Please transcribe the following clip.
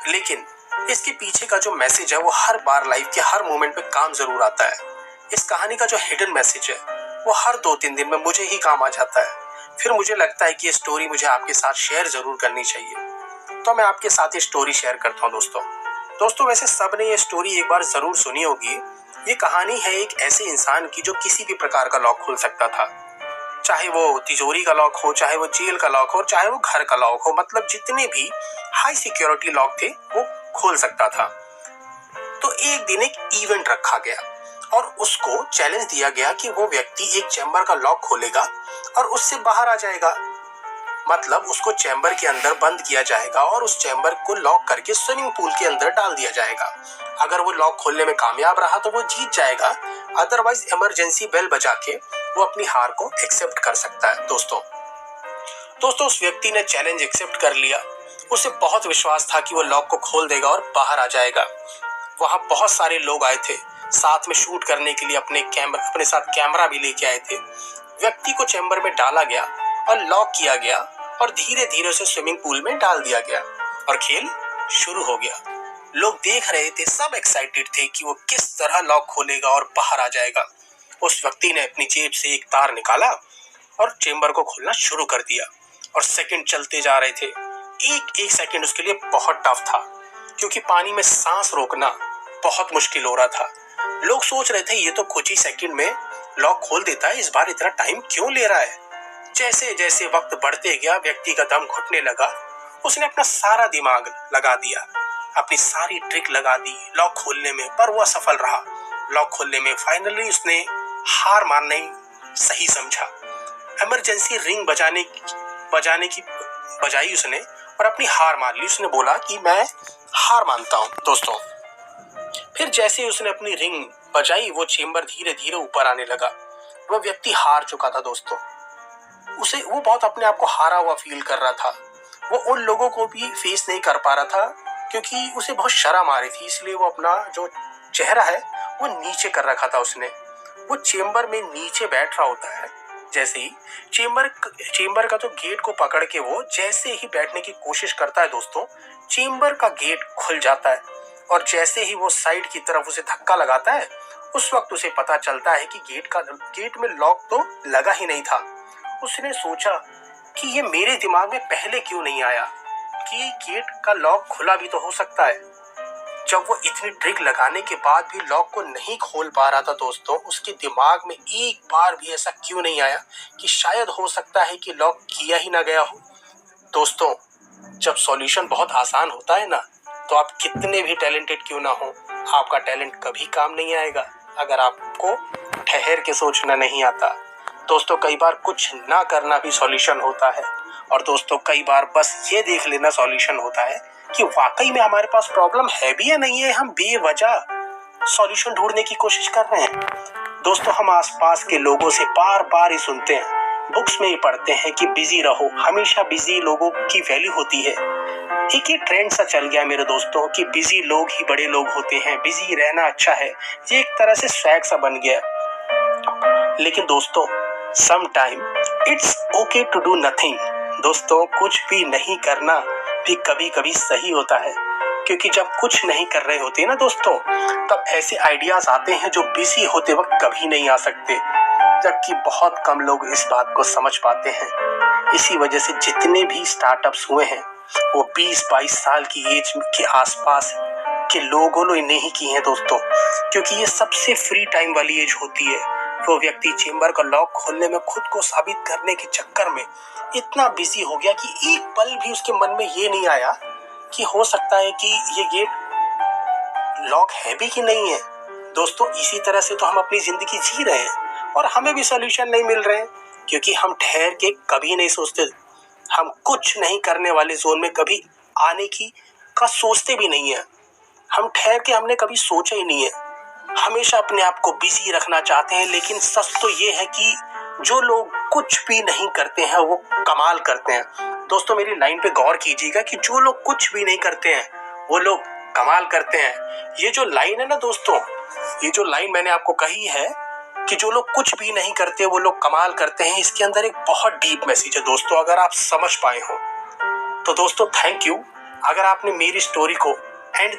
लेकिन इसके पीछे का जो मैसेज है वो हर बार लाइफ के हर मोमेंट पे काम जरूर आता है। इस कहानी का जो हिडन मैसेज है वो हर 2-3 दिन में मुझे ही काम आ जाता है। फिर मुझे लगता है कि ये स्टोरी मुझे आपके साथ शेयर जरूर करनी चाहिए, तो मैं आपके साथ ये स्टोरी शेयर करता हूँ दोस्तों वैसे सबने ये स्टोरी एक बार जरूर सुनी होगी। ये कहानी है एक ऐसे इंसान की जो किसी भी प्रकार का लॉक खोल सकता था, चाहे वो तिजोरी का लॉक हो, चाहे वो जेल का लॉक हो, चाहे वो घर का लॉक हो, मतलब जितने भी हाई सिक्योरिटी लॉक थे वो खोल सकता था। तो एक दिन एक इवेंट रखा गया और उसको चैलेंज दिया गया कि वो व्यक्ति एक चैम्बर का लॉक खोलेगा और उससे बाहर आ जाएगा। मतलब उसको चैम्बर के अंदर बंद किया जाएगा और उस चैम्बर को लॉक करके स्विमिंग पूल के अंदर डाल दिया जाएगा। अगर वो लॉक खोलने में कामयाब रहा तो वो जीत जाएगा, अदरवाइज इमरजेंसी बेल बजा के वो अपनी हार को एक्सेप्ट कर सकता है। दोस्तों उस व्यक्ति ने चैलेंज एक्सेप्ट कर लिया। उसे बहुत विश्वास था कि वो लॉक को खोल देगा और बाहर आ जाएगा। वहां बहुत सारे लोग आए थे साथ में शूट करने के लिए, अपने साथ कैमरा भी लेके आए थे। व्यक्ति को चैम्बर में डाला गया और लॉक किया गया और धीरे धीरे उसे स्विमिंग पूल में डाल दिया गया और खेल शुरू हो गया। लोग देख रहे थे, सब एक्साइटेड थे कि वो किस तरह लॉक खोलेगा और बाहर आ जाएगा। उस व्यक्ति ने अपनी जेब से एक तार निकाला और चेम्बर को खोलना शुरू कर दिया और सेकंड चलते जा रहे थे। एक सेकंड उसके लिए बहुत टफ था क्योंकि पानी में सांस रोकना बहुत मुश्किल हो रहा था। लोग सोच रहे थे ये तो कुछ ही सेकंड में लॉक खोल देता है, इस बार इतना टाइम क्यों ले रहा है। जैसे जैसे वक्त बढ़ते गया व्यक्ति का दम घुटने लगा। उसने अपना सारा दिमाग लगा दिया, अपनी सारी ट्रिक लगा दी लॉक खोलने में, पर वो असफल रहा। लॉक खोलने में फाइनली उसने हार मानना ही सही समझा। इमरजेंसी रिंग बजाने की बजाई उसने और अपनी हार मान ली। उसने बोला कि मैं हार मानता हूँ। दोस्तों फिर जैसे ही उसने अपनी रिंग बजाई वो चेम्बर धीरे धीरे ऊपर आने लगा। वह व्यक्ति हार चुका था दोस्तों। वो बहुत अपने आप को हारा हुआ फील कर रहा था। वो उन लोगों को भी फेस नहीं कर पा रहा था क्योंकि उसे बहुत शर्म आ रही थी, इसलिए वो अपना जो चेहरा है वो नीचे कर रखा था उसने। वो चेम्बर में नीचे बैठ रहा होता है। जैसे ही चेम्बर का जो गेट को पकड़ के वो जैसे ही बैठने की कोशिश करता है दोस्तों, चेम्बर का गेट खुल जाता है और जैसे ही वो साइड की तरफ उसे धक्का लगाता है उस वक्त उसे पता चलता है कि गेट में लॉक तो लगा ही नहीं था। उसने सोचा कि ये मेरे दिमाग में पहले क्यों नहीं आया कि गेट का लॉक खुला भी तो हो सकता है। जब वो इतनी ट्रिक लगाने के बाद भी लॉक को नहीं खोल पा रहा था दोस्तों, उसके दिमाग में एक बार भी ऐसा क्यों नहीं आया कि शायद हो सकता है कि लॉक किया ही ना गया हो। दोस्तों जब सॉल्यूशन बहुत आसान होता है ना, तो आप कितने भी टैलेंटेड क्यों ना हो, आपका टैलेंट कभी काम नहीं आएगा अगर आपको ठहर के सोचना नहीं आता। दोस्तों कई बार कुछ ना करना भी सॉल्यूशन होता है और दोस्तों कई बार बस ये देख लेना सॉल्यूशन होता है कि वाकई में हमारे पास प्रॉब्लम है भी या नहीं है। हम बेवजह सॉल्यूशन ढूंढने की कोशिश कर रहे हैं। दोस्तों हम आसपास के लोगों से बार बार ही सुनते हैं, बुक्स में ही पढ़ते हैं कि बिजी रहो, हमेशा बिजी लोगों की वैल्यू होती है। एक ये ट्रेंड सा चल गया मेरे दोस्तों कि बिजी लोग ही बड़े लोग होते हैं, बिजी रहना अच्छा है, ये एक तरह से स्वैग सा बन गया। लेकिन दोस्तों some time it's okay to do nothing. दोस्तों कुछ भी नहीं करना भी कभी कभी सही होता है, क्योंकि जब कुछ नहीं कर रहे होते ना दोस्तों, तब ऐसे आइडियाज आते हैं जो बिजी होते वक्त कभी नहीं आ सकते, जबकि बहुत कम लोग इस बात को समझ पाते हैं। इसी वजह से जितने भी स्टार्टअप्स हुए हैं वो 20-22 साल की एज के आसपास के लोगों ने ही की हैं दोस्तों, क्योंकि ये सबसे फ्री टाइम वाली एज होती है। वो व्यक्ति चेम्बर का लॉक खोलने में खुद को साबित करने के चक्कर में इतना बिजी हो गया कि एक पल भी उसके मन में ये नहीं आया कि हो सकता है कि ये गेट लॉक है भी कि नहीं है। दोस्तों इसी तरह से तो हम अपनी जिंदगी जी रहे हैं और हमें भी सॉल्यूशन नहीं मिल रहे हैं, क्योंकि हम ठहर के कभी नहीं सोचते। हम कुछ नहीं करने वाले जोन में कभी आने का सोचते भी नहीं है। हम ठहर के हमने कभी सोचा ही नहीं है। हमेशा अपने आप को बिजी रखना चाहते हैं, लेकिन सच तो ये है कि जो लोग कुछ भी नहीं करते हैं वो कमाल करते हैं। दोस्तों मेरी लाइन पे गौर कीजिएगा कि जो लोग कुछ भी नहीं करते हैं वो लोग कमाल करते हैं। ये जो लाइन है ना दोस्तों, ये जो लाइन मैंने आपको कही है कि जो लोग कुछ भी नहीं करते वो लोग कमाल करते हैं, इसके अंदर एक बहुत डीप मैसेज है दोस्तों, अगर आप समझ पाए हो तो। दोस्तों थैंक यू अगर आपने मेरी स्टोरी को एंड